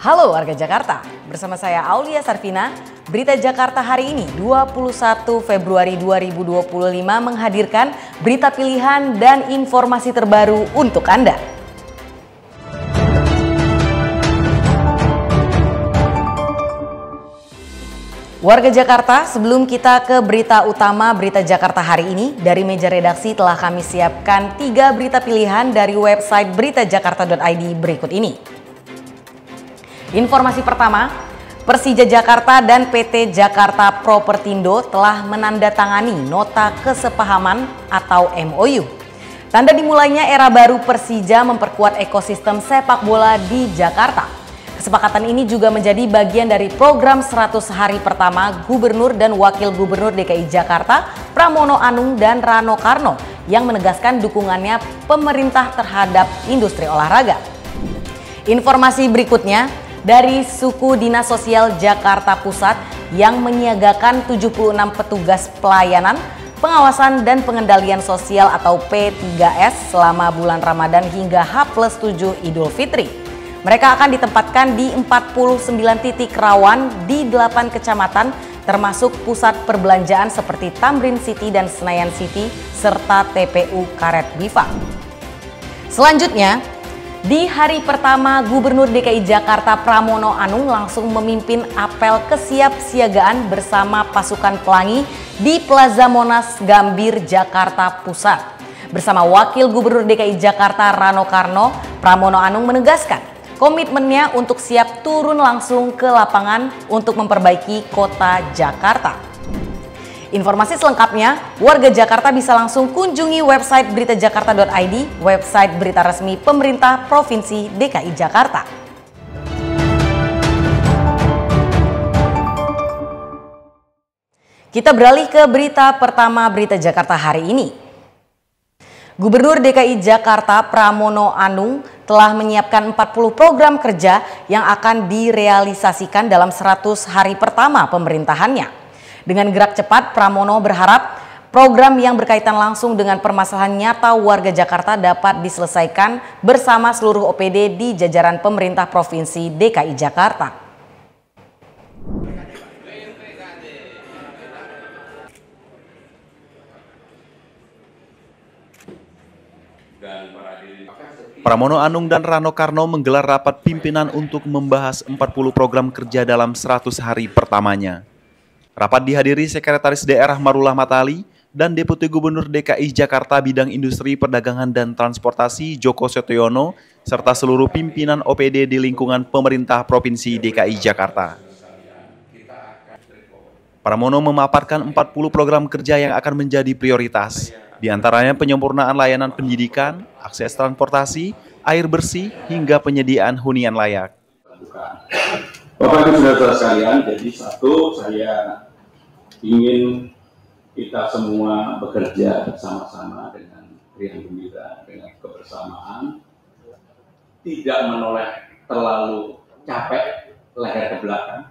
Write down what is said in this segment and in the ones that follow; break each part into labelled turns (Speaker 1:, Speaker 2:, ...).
Speaker 1: Halo warga Jakarta, bersama saya Aulia Sarvina, Berita Jakarta hari ini 21 Februari 2025 menghadirkan berita pilihan dan informasi terbaru untuk Anda. Warga Jakarta, sebelum kita ke berita utama Berita Jakarta hari ini, dari meja redaksi telah kami siapkan 3 berita pilihan dari website beritajakarta.id berikut ini. Informasi pertama, Persija Jakarta dan PT Jakarta Propertindo telah menandatangani nota kesepahaman atau MOU. Tanda dimulainya era baru Persija memperkuat ekosistem sepak bola di Jakarta. Kesepakatan ini juga menjadi bagian dari program 100 hari pertama Gubernur dan Wakil Gubernur DKI Jakarta Pramono Anung dan Rano Karno yang menegaskan dukungannya pemerintah terhadap industri olahraga. Informasi berikutnya, dari Suku Dinas Sosial Jakarta Pusat yang menyiagakan 76 petugas pelayanan, pengawasan dan pengendalian sosial atau P3S selama bulan Ramadan hingga H+7 Idul Fitri. Mereka akan ditempatkan di 49 titik rawan di 8 kecamatan termasuk pusat perbelanjaan seperti Tamrin City dan Senayan City serta TPU Karet Bifak. Selanjutnya, di hari pertama Gubernur DKI Jakarta Pramono Anung langsung memimpin apel kesiapsiagaan bersama pasukan pelangi di Plaza Monas Gambir, Jakarta Pusat. Bersama Wakil Gubernur DKI Jakarta Rano Karno, Pramono Anung menegaskan komitmennya untuk siap turun langsung ke lapangan untuk memperbaiki kota Jakarta. Informasi selengkapnya, warga Jakarta bisa langsung kunjungi website beritajakarta.id, website berita resmi pemerintah Provinsi DKI Jakarta. Kita beralih ke berita pertama Berita Jakarta hari ini. Gubernur DKI Jakarta Pramono Anung telah menyiapkan 40 program kerja yang akan direalisasikan dalam 100 hari pertama pemerintahannya. Dengan gerak cepat, Pramono berharap program yang berkaitan langsung dengan permasalahan nyata warga Jakarta dapat diselesaikan bersama seluruh OPD di jajaran pemerintah Provinsi DKI Jakarta.
Speaker 2: Pramono Anung dan Rano Karno menggelar rapat pimpinan untuk membahas 40 program kerja dalam 100 hari pertamanya. Rapat dihadiri Sekretaris Daerah Marullah Matali dan Deputi Gubernur DKI Jakarta Bidang Industri, Perdagangan, dan Transportasi Joko Setiono, serta seluruh pimpinan OPD di lingkungan pemerintah Provinsi DKI Jakarta. Pramono memaparkan 40 program kerja yang akan menjadi prioritas, di antaranya penyempurnaan layanan pendidikan, akses transportasi, air bersih, hingga penyediaan hunian layak.
Speaker 3: Bapak Ibu Saudara sekalian, jadi satu, saya ingin kita semua bekerja bersama-sama dengan riang gembira, dengan kebersamaan, tidak menoleh terlalu capek, leher ke belakang,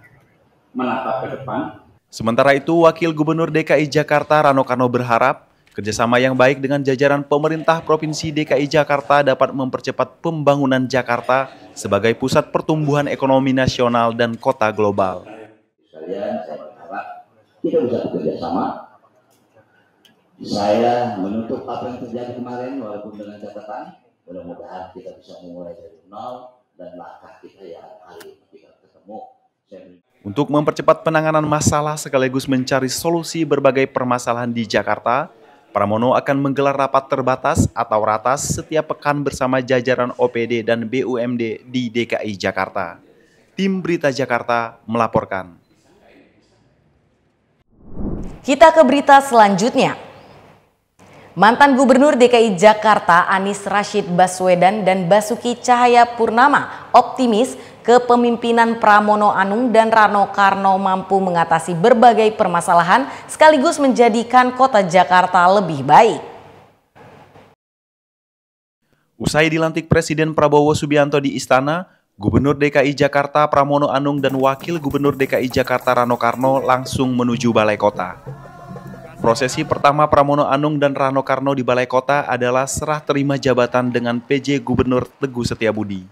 Speaker 3: menatap ke depan.
Speaker 2: Sementara itu, Wakil Gubernur DKI Jakarta Rano Karno berharap kerjasama yang baik dengan jajaran pemerintah Provinsi DKI Jakarta dapat mempercepat pembangunan Jakarta sebagai pusat pertumbuhan ekonomi nasional dan kota global.
Speaker 3: Saya berharap kita bisa bekerja sama. Saya menutup apa yang terjadi kemarin walaupun dengan catatan, mudah-mudahan kita bisa memulai dari nol dan langkah kita yang hari kita ketemu.
Speaker 2: Untuk mempercepat penanganan masalah sekaligus mencari solusi berbagai permasalahan di Jakarta, Pramono akan menggelar rapat terbatas atau ratas setiap pekan bersama jajaran OPD dan BUMD di DKI Jakarta. Tim Berita Jakarta melaporkan.
Speaker 1: Kita ke berita selanjutnya. Mantan Gubernur DKI Jakarta Anies Rashid Baswedan dan Basuki Cahayapurnama optimis kepemimpinan Pramono Anung dan Rano Karno mampu mengatasi berbagai permasalahan sekaligus menjadikan kota Jakarta lebih baik.
Speaker 2: Usai dilantik Presiden Prabowo Subianto di Istana, Gubernur DKI Jakarta Pramono Anung dan Wakil Gubernur DKI Jakarta Rano Karno langsung menuju Balai Kota. Prosesi pertama Pramono Anung dan Rano Karno di Balai Kota adalah serah terima jabatan dengan PJ Gubernur Teguh Setiabudi.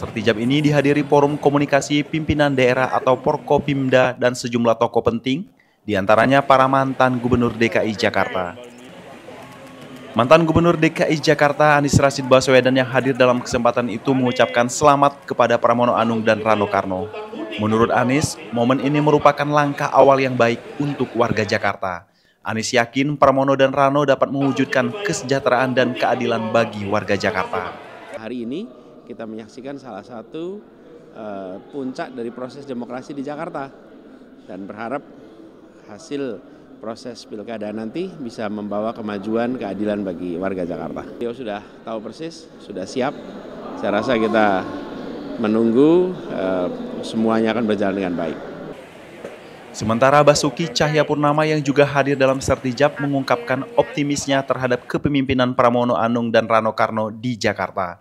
Speaker 2: Sertijab ini dihadiri forum komunikasi pimpinan daerah atau Porkopimda dan sejumlah tokoh penting, diantaranya para mantan Gubernur DKI Jakarta. Mantan Gubernur DKI Jakarta Anies Rashid Baswedan yang hadir dalam kesempatan itu mengucapkan selamat kepada Pramono Anung dan Rano Karno. Menurut Anies, momen ini merupakan langkah awal yang baik untuk warga Jakarta. Anies yakin Pramono dan Rano dapat mewujudkan kesejahteraan dan keadilan bagi warga Jakarta.
Speaker 4: Hari ini kita menyaksikan salah satu puncak dari proses demokrasi di Jakarta dan berharap hasil proses pilkada nanti bisa membawa kemajuan keadilan bagi warga Jakarta. Beliau sudah tahu persis, sudah siap. Saya rasa kita menunggu semuanya akan berjalan dengan baik.
Speaker 2: Sementara Basuki Cahayapurnama yang juga hadir dalam Sertijab mengungkapkan optimisnya terhadap kepemimpinan Pramono Anung dan Rano Karno di Jakarta.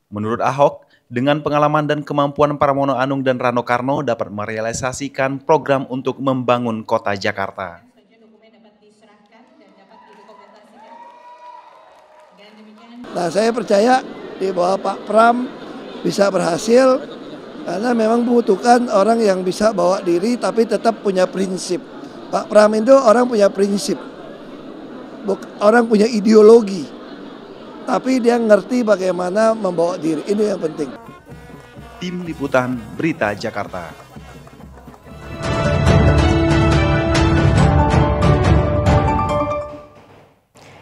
Speaker 2: Menurut Ahok, dengan pengalaman dan kemampuan Pramono Anung dan Rano Karno dapat merealisasikan program untuk membangun kota Jakarta.
Speaker 5: Nah, saya percaya di bawah Pak Pram bisa berhasil karena memang membutuhkan orang yang bisa bawa diri tapi tetap punya prinsip. Pak Pram itu orang punya prinsip, orang punya ideologi, tapi dia ngerti bagaimana membawa diri. Ini yang penting.
Speaker 2: Tim Liputan Berita Jakarta.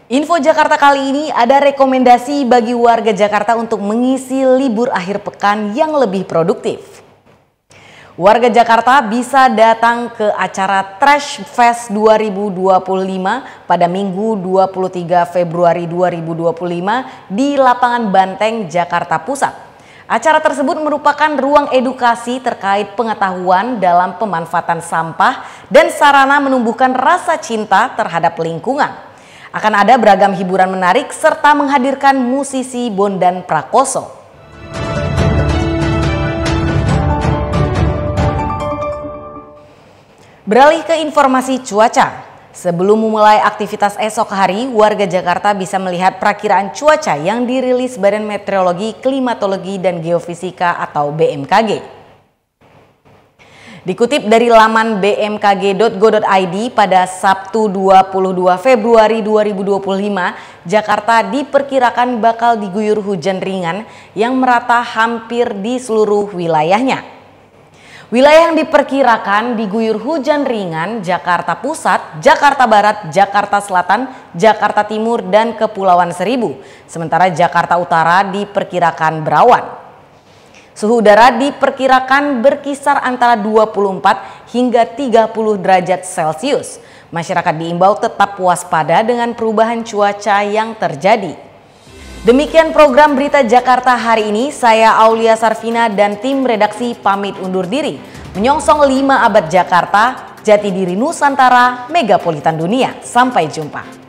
Speaker 1: Info Jakarta kali ini ada rekomendasi bagi warga Jakarta untuk mengisi libur akhir pekan yang lebih produktif. Warga Jakarta bisa datang ke acara Trash Fest 2025 pada Minggu 23 Februari 2025 di Lapangan Banteng, Jakarta Pusat. Acara tersebut merupakan ruang edukasi terkait pengetahuan dalam pemanfaatan sampah dan sarana menumbuhkan rasa cinta terhadap lingkungan. Akan ada beragam hiburan menarik serta menghadirkan musisi Bondan Prakoso. Beralih ke informasi cuaca. Sebelum memulai aktivitas esok hari, warga Jakarta bisa melihat perakiraan cuaca yang dirilis Badan Meteorologi, Klimatologi, dan Geofisika atau BMKG. Dikutip dari laman bmkg.go.id pada Sabtu 22 Februari 2025, Jakarta diperkirakan bakal diguyur hujan ringan yang merata hampir di seluruh wilayahnya. Wilayah yang diperkirakan diguyur hujan ringan Jakarta Pusat, Jakarta Barat, Jakarta Selatan, Jakarta Timur, dan Kepulauan Seribu. Sementara Jakarta Utara diperkirakan berawan. Suhu udara diperkirakan berkisar antara 24 hingga 30 derajat Celcius. Masyarakat diimbau tetap waspada dengan perubahan cuaca yang terjadi. Demikian program Berita Jakarta hari ini. Saya Aulia Sarvina dan tim redaksi pamit undur diri. Menyongsong 5 abad Jakarta, jati diri Nusantara, megapolitan dunia. Sampai jumpa.